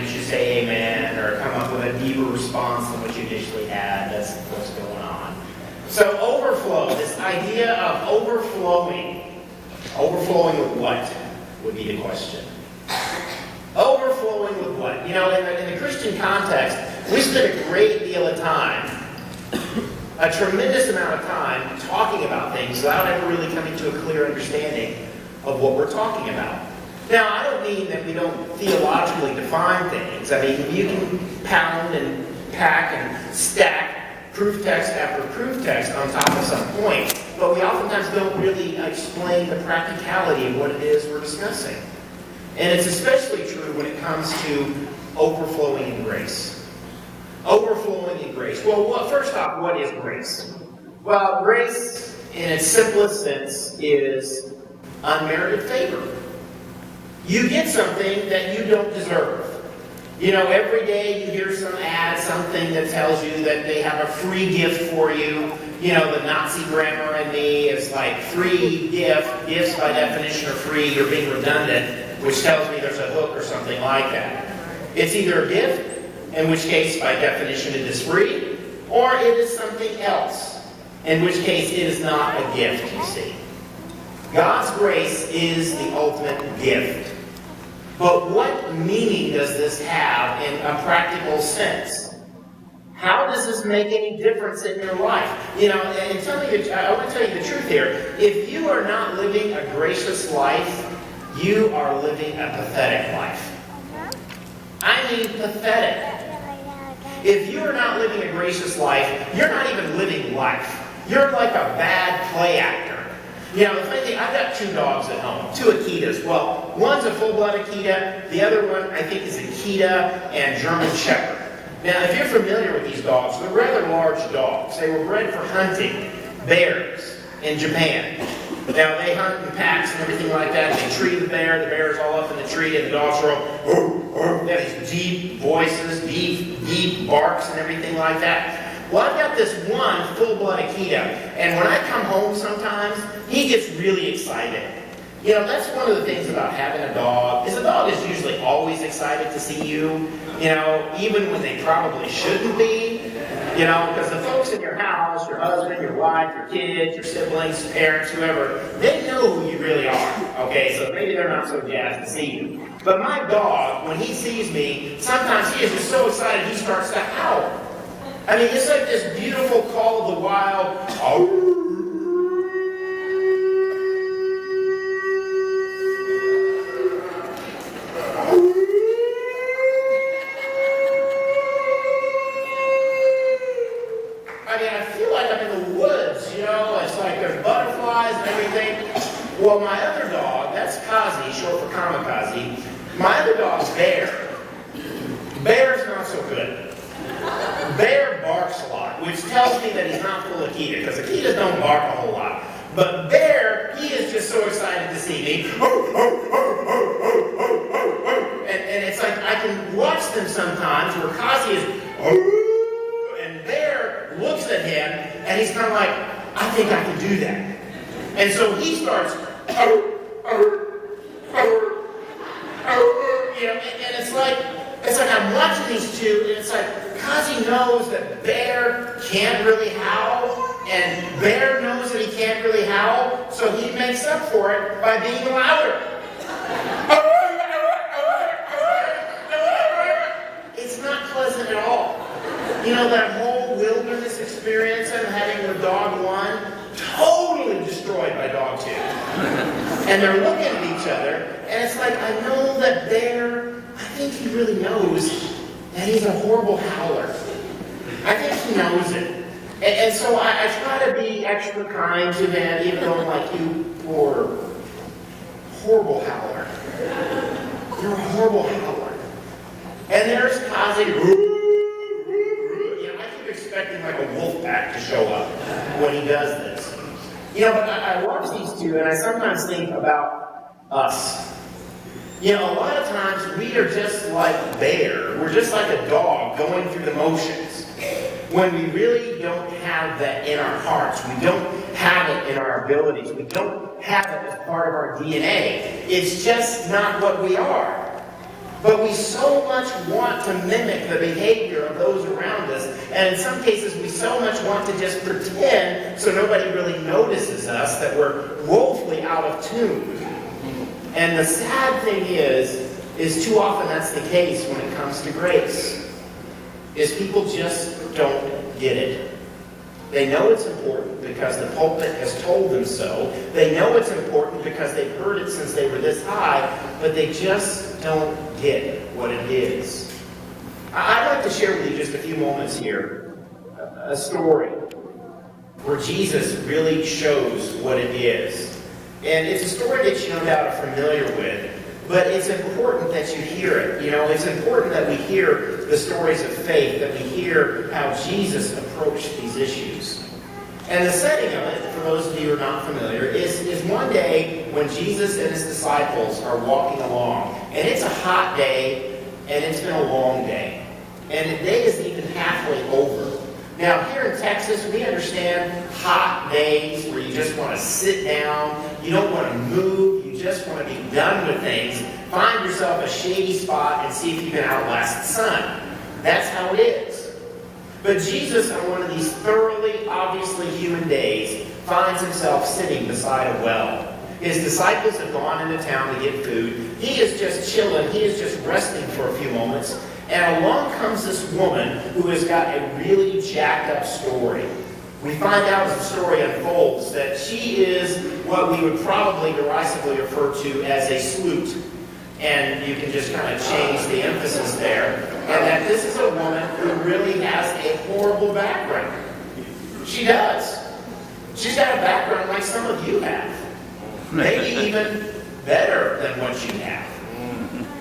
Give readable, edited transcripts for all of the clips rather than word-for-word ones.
wouldn't you say amen, or come up with a deeper response than what you initially had. That's what's going on. So overflow, this idea of overflowing. Overflowing with what would be the question. Overflowing with what? You know, in the Christian context, we spend a great deal of time, a tremendous amount of time, talking about things without ever really coming to a clear understanding of what we're talking about. Now, I don't mean that we don't theologically define things. I mean, you can pound and pack and stack proof text after proof text on top of some point, but we oftentimes don't really explain the practicality of what it is we're discussing. And it's especially true when it comes to overflowing in grace. Overflowing in grace. Well, first off, what is grace? Well, grace, in its simplest sense, is unmerited favor. You get something that you don't deserve. You know, every day you hear some ad, something that tells you that they have a free gift for you. You know, the Nazi grammar in me is like free gift. Gifts by definition are free. You're being redundant, which tells me there's a hook or something like that. It's either a gift, in which case by definition it is free, or it is something else, in which case it is not a gift, you see. God's grace is the ultimate gift. But what meaning does this have in a practical sense? How does this make any difference in your life? You know, and I want to tell you the truth here. If you are not living a gracious life, you are living a pathetic life. I mean pathetic. If you are not living a gracious life, you're not even living life. You're like a bad play actor. You know, the funny thing, I've got 2 dogs at home, 2 Akitas. Well, one's a full-blood Akita. The other one, I think, is Akita and German Shepherd. Now, if you're familiar with these dogs, they're rather large dogs. They were bred for hunting bears in Japan. Now, they hunt in packs and everything like that. They tree the bear's all up in the tree, and the dogs are all, they have these deep voices, deep barks and everything like that. Well, I've got this one full-blood Akita, and when I come home sometimes, he gets really excited. You know, that's one of the things about having a dog, is a dog is usually always excited to see you, you know, even when they probably shouldn't be, you know, because the folks in your house, your husband, your wife, your kids, your siblings, parents, whoever, they know who you really are, okay, so maybe they're not so jazzed to see you. But my dog, when he sees me, sometimes he is just so excited he starts to howl. I mean, it's like this beautiful call of the wild. I mean, I feel like I'm in the woods, you know, it's like there's butterflies and everything. Well, my other dog, that's Kazi, short for kamikaze. My other dog's Bear. Bear's not so good. Bear barks a lot, which tells me that he's not full of Akita, because Akitas don't bark a whole lot. But Bear, he is just so excited to see me. And it's like I can watch them sometimes where Kazi is, and Bear looks at him, and he's kind of like, I think I can do that. And so he starts, you know, and it's like I'm watching these two, and it's like Kazi knows that Bear can't really howl, and Bear knows that he can't really howl, so he makes up for it by being louder. It's not pleasant at all. You know, that whole wilderness experience I'm having with dog 1, totally destroyed by dog 2. And they're looking at each other, and it's like, I know that Bear, I think he really knows that he's a horrible howler. I think he knows it. And so I try to be extra kind to him, even though I'm like, you poor, horrible howler. You're a horrible howler. And there's Kazi, you know, I keep expecting like a wolf pack to show up when he does this. You know, but I watch these two, and I sometimes think about us. You know, a lot of times we are just like Bear. We're just like a dog going through the motions. When we really don't have that in our hearts. We don't have it in our abilities. We don't have it as part of our DNA. It's just not what we are. But we so much want to mimic the behavior of those around us, and in some cases we so much want to just pretend so nobody really notices us that we're woefully out of tune. And the sad thing is too often that's the case when it comes to grace, is people just don't get it. They know it's important because the pulpit has told them so. They know it's important because they've heard it since they were this high, but they just don't get what it is. I'd like to share with you just a few moments here a story where Jesus really shows what it is. And it's a story that you no doubt are familiar with, but it's important that you hear it. It's important that we hear the stories of faith, that we hear how Jesus approached these issues. And the setting of it, for those of you who are not familiar, is one day when Jesus and his disciples are walking along. And it's a hot day, and it's been a long day. And the day isn't even halfway over. Now, here in Texas, we understand hot days where you just want to sit down, you don't want to move, you just want to be done with things. Find yourself a shady spot and see if you can outlast the sun. That's how it is. But Jesus, on one of these thoroughly, obviously human days, finds himself sitting beside a well. His disciples have gone into town to get food. He is just chilling. He is just resting for a few moments. And along comes this woman who has got a really jacked up story. We find out as the story unfolds that she is what we would probably derisively refer to as a sleut. And you can just kind of change the emphasis there. And that this is a woman who really has a horrible background. She does. She's got a background like some of you have. Maybe even better than what you have.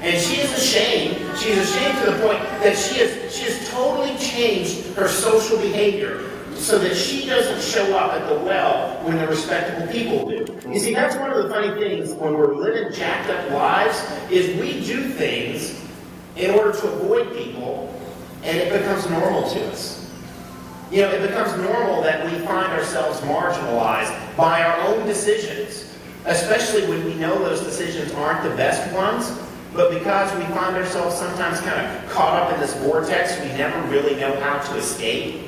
And she is ashamed. She's ashamed to the point that she has totally changed her social behavior so that she doesn't show up at the well when the respectable people do. You see, that's one of the funny things when we're living jacked up lives, is we do things in order to avoid people, and it becomes normal to us. It becomes normal that we find ourselves marginalized by our own decisions, especially when we know those decisions aren't the best ones. But because we find ourselves sometimes kind of caught up in this vortex, we never really know how to escape.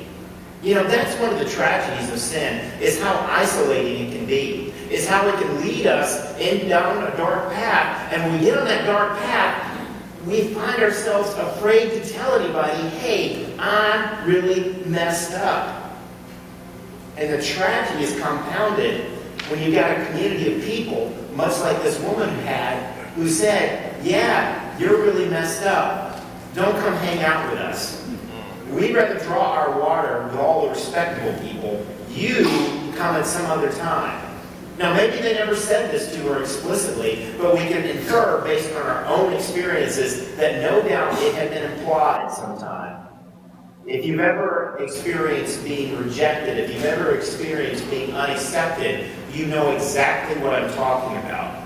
That's one of the tragedies of sin, is how isolating it can be. Is how it can lead us down a dark path. And when we get on that dark path, we find ourselves afraid to tell anybody, hey, I'm really messed up. And the tragedy is compounded when you've got a community of people, much like this woman had, who said, yeah, you're really messed up. Don't come hang out with us. We'd rather draw our water with all the respectable people. You come at some other time. Now, maybe they never said this to her explicitly, but we can infer, based on our own experiences, that no doubt it had been implied sometime. If you've ever experienced being rejected, if you've ever experienced being unaccepted, you know exactly what I'm talking about.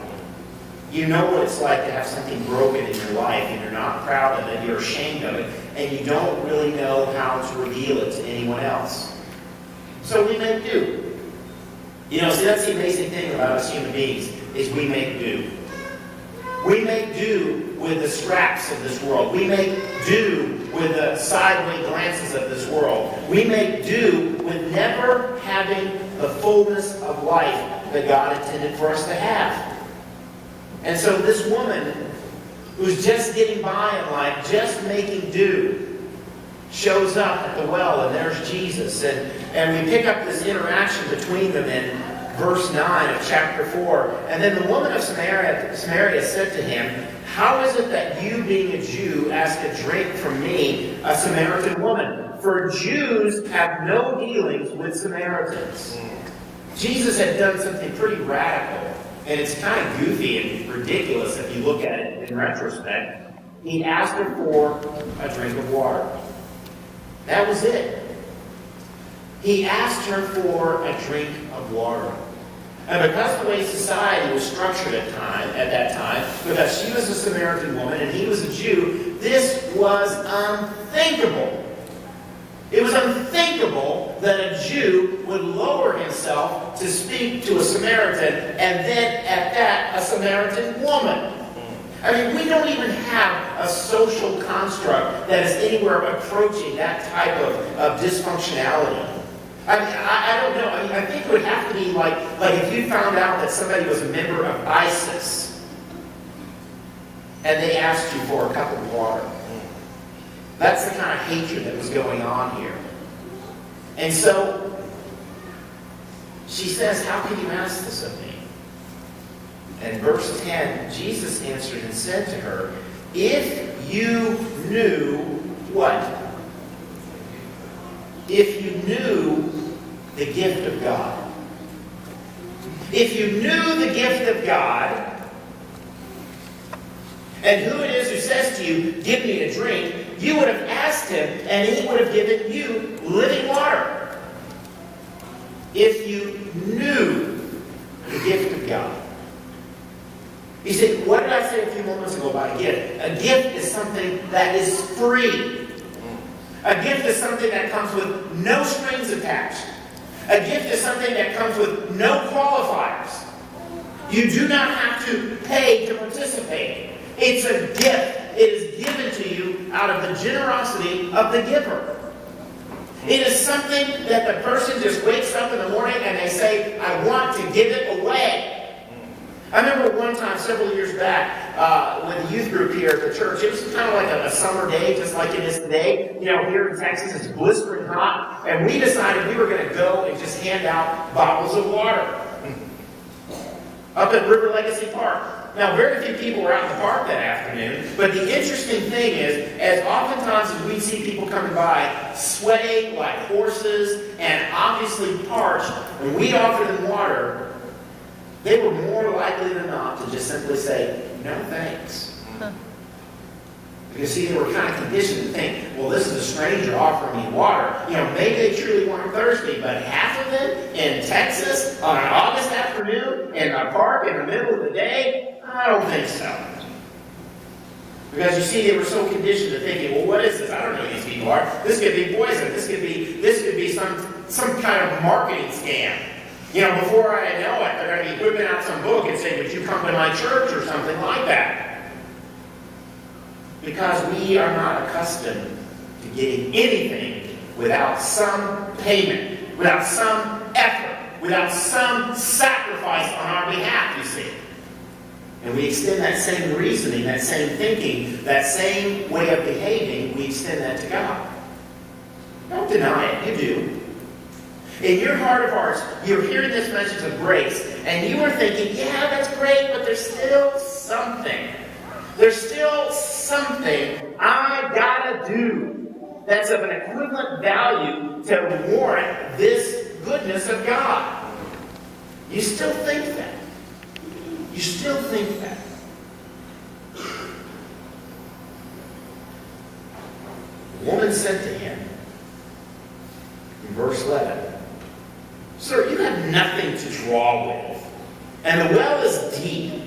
You know what it's like to have something broken in your life, and you're not proud of it, you're ashamed of it, and you don't really know how to reveal it to anyone else. So we make do. See, that's the amazing thing about us human beings, is we make do. We make do with the scraps of this world. We make do with the sideways glances of this world. We make do with never having the fullness of life that God intended for us to have. And so this woman, who's just getting by in life, just making do, shows up at the well, and there's Jesus. And we pick up this interaction between them in verse 9 of chapter 4. And then the woman of Samaria said to him, how is it that you, being a Jew, ask a drink from me, a Samaritan woman? For Jews have no dealings with Samaritans. Jesus had done something pretty radical. And it's kind of goofy and ridiculous if you look at it in retrospect. He asked her for a drink of water. That was it. He asked her for a drink of water. And because the way society was structured at that time, because she was a Samaritan woman and he was a Jew, this was unthinkable. It was unthinkable that a Jew would lower himself to speak to a Samaritan, and then at that, a Samaritan woman. I mean, we don't even have a social construct that is anywhere approaching that type of dysfunctionality. I mean, I don't know. I mean, I think it would have to be like if you found out that somebody was a member of ISIS and they asked you for a cup of water. That's the kind of hatred that was going on here. And so she says, how can you ask this of me? And verse 10, Jesus answered and said to her, if you knew what? If you knew the gift of God. If you knew the gift of God, and who it is who says to you, give me a drink, you would have asked him, and he would have given you living water. If you knew the gift of God. You see, what did I say a few moments ago about a gift? A gift is something that is free. A gift is something that comes with no strings attached. A gift is something that comes with no qualifiers. You do not have to pay to participate. It's a gift. It is given to you out of the generosity of the giver. It is something that the person just wakes up in the morning and they say, I want to give it away. I remember one time, several years back, with the youth group here at the church, it was kind of like a summer day, just like it is today. You know, here in Texas, it's blistering hot, and we decided we were going to go and just hand out bottles of water up at River Legacy Park. Now, very few people were out in the park that afternoon, but the interesting thing is, as oftentimes as we see people coming by, sweating like horses, and obviously parched, when we offer them water, they were more likely than not to just simply say, no thanks. Because see, they were kind of conditioned to think, well, this is a stranger offering me water. You know, maybe they truly weren't thirsty, but half of it in Texas on an August afternoon in a park in the middle of the day, I don't think so. Because you see, they were so conditioned to thinking, well, what is this? I don't know who these people are. This could be poison. This could be some kind of marketing scam. You know, before I know it, they're going to be whipping out some book and saying, would you come to my church or something like that? Because we are not accustomed to getting anything without some payment, without some effort, without some sacrifice on our behalf, you see. And we extend that same reasoning, that same thinking, that same way of behaving, we extend that to God. Don't deny it, you do. In your heart of hearts, you're hearing this message of grace, and you are thinking, yeah, that's great, but there's still something. There's still something I gotta do that's of an equivalent value to warrant this goodness of God. You still think that. You still think that. The woman said to him, in verse 11, Sir, you have nothing to draw with, and the well is deep.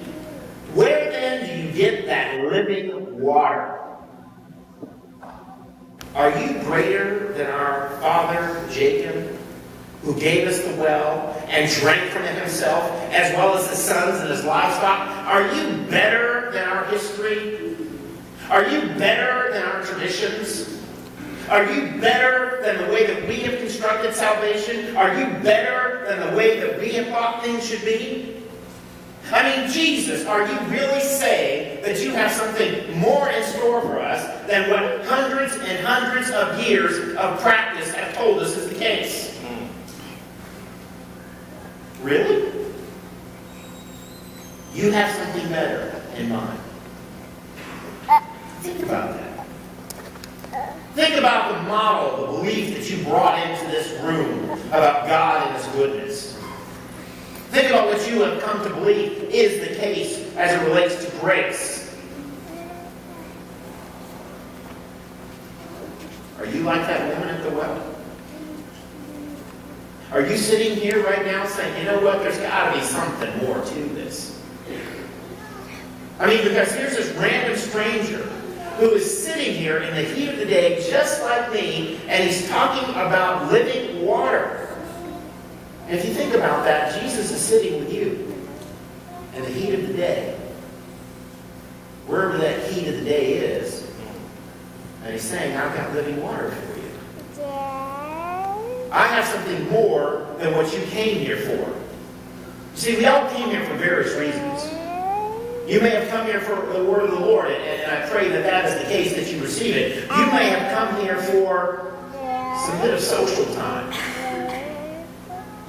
Where then do you get that living water? Are you greater than our father Jacob, who gave us the well and drank from it himself, as well as his sons and his livestock? Are you better than our history? Are you better than our traditions? Are you better than the way that we have constructed salvation? Are you better than the way that we have thought things should be? I mean, Jesus, are you really saying that you have something more in store for us than what hundreds and hundreds of years of practice have told us is the case? Really? You have something better in mind. Think about that. Think about the model, the belief that you brought into this room about God and His goodness. Think about what you have come to believe is the case as it relates to grace. Are you like that woman at the well? Are you sitting here right now saying, you know what, there's got to be something more to this? I mean, because here's this random stranger who is sitting here in the heat of the day just like me, and he's talking about living water. And if you think about that, Jesus is sitting with you in the heat of the day. wherever that heat of the day is. And he's saying, I've got living water for you. I have something more than what you came here for. See, we all came here for various reasons. You may have come here for the word of the Lord, and I pray that that is the case, that you receive it. You may have come here for some bit of social time.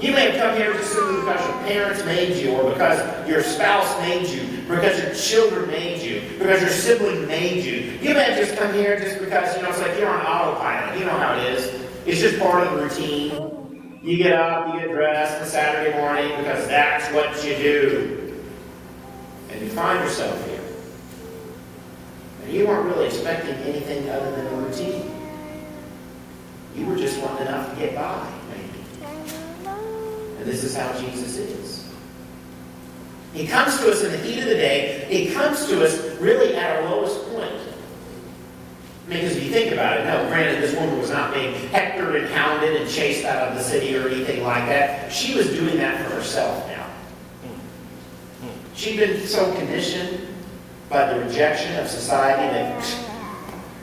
You may have come here just simply because your parents made you, or because your spouse made you, because your children made you, because your sibling made you. You may have just come here just because, it's like you're on autopilot. You know how it is. It's just part of the routine. You get up, you get dressed on Saturday morning because that's what you do. And you find yourself here. And you weren't really expecting anything other than a routine. You were just wanting enough to get by, maybe. And this is how Jesus is. He comes to us in the heat of the day. He comes to us really at our lowest point. Because if you think about it, no, granted, this woman was not being hectored and hounded and chased out of the city or anything like that. She was doing that for herself now. She'd been so conditioned by the rejection of society that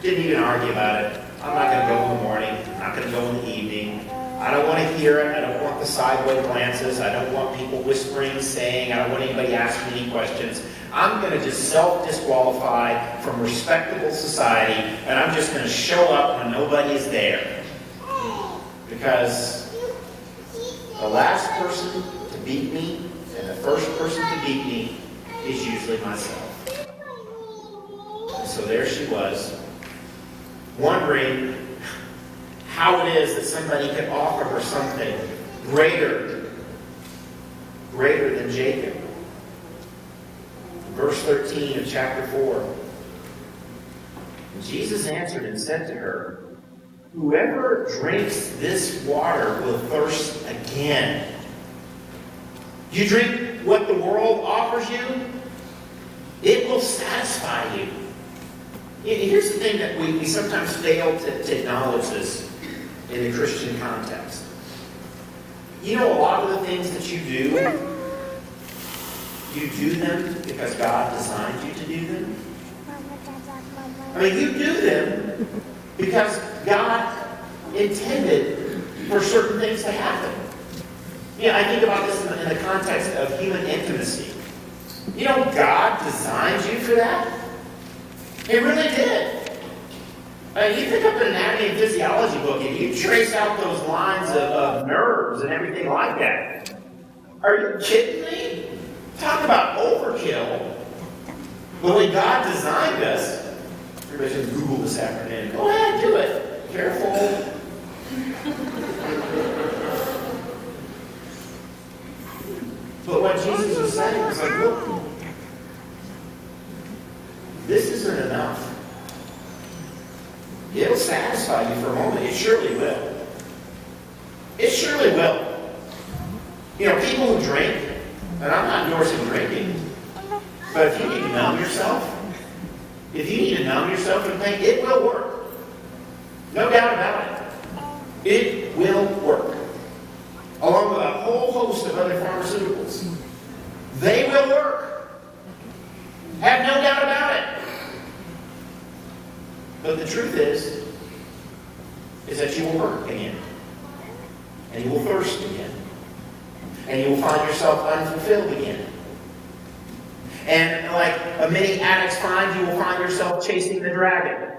didn't even argue about it. I'm not going to go in the morning. I'm not going to go in the evening. I don't want to hear it. I don't want the sideways glances. I don't want people whispering, saying. I don't want anybody asking any questions. I'm going to just self-disqualify from respectable society, and I'm just going to show up when nobody is there. Because the last person to beat me and the first person to beat me is usually myself. And so there she was, wondering how it is that somebody could offer her something greater than Jacob. Verse 13 of chapter 4. Jesus answered and said to her, whoever drinks this water will thirst again. You drink what the world offers you, it will satisfy you. Here's the thing that we sometimes fail to acknowledge this in the Christian context. A lot of the things that you do them because God designed you to do them. You do them because God intended for certain things to happen. I think about this in the context of human intimacy. God designed you for that. He really did. You pick up an anatomy and physiology book and you trace out those lines of nerves and everything like that. Are you kidding me? Talk about overkill. The way God designed us. Everybody should Google this afternoon. Go ahead, do it. Careful. But what Jesus was saying was like, look, this isn't enough. It'll satisfy you for a moment. It surely will. It surely will. People who drink, and I'm not endorsing drinking, but if you need to numb yourself, and think, it will work. No doubt about it. It will work. Along with a whole host of other pharmaceuticals. They will work. Have no doubt about it. But the truth is that you will hurt again. And you will thirst again. And you will find yourself unfulfilled again. And like many addicts find, you will find yourself chasing the dragon.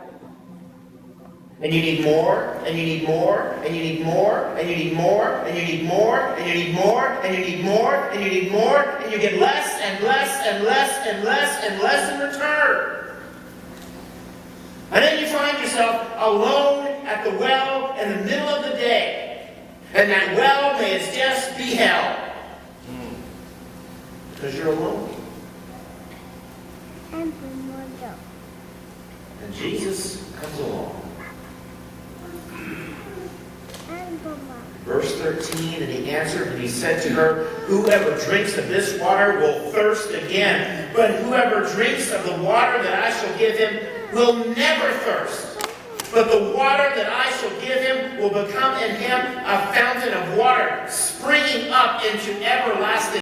And you need more, and you need more, and you need more, and you need more, and you need more, and you need more, and you need more, and you need more, and you get less and less and less and less and less in return. And then you find yourself alone at the well in the middle of the day. And that well may just be hell. Because you're alone. And Jesus comes along. Verse 13, and he answered and he said to her, whoever drinks of this water will thirst again. But whoever drinks of the water that I shall give him will never thirst. But the water that I shall give him will become in him a fountain of water, springing up into everlasting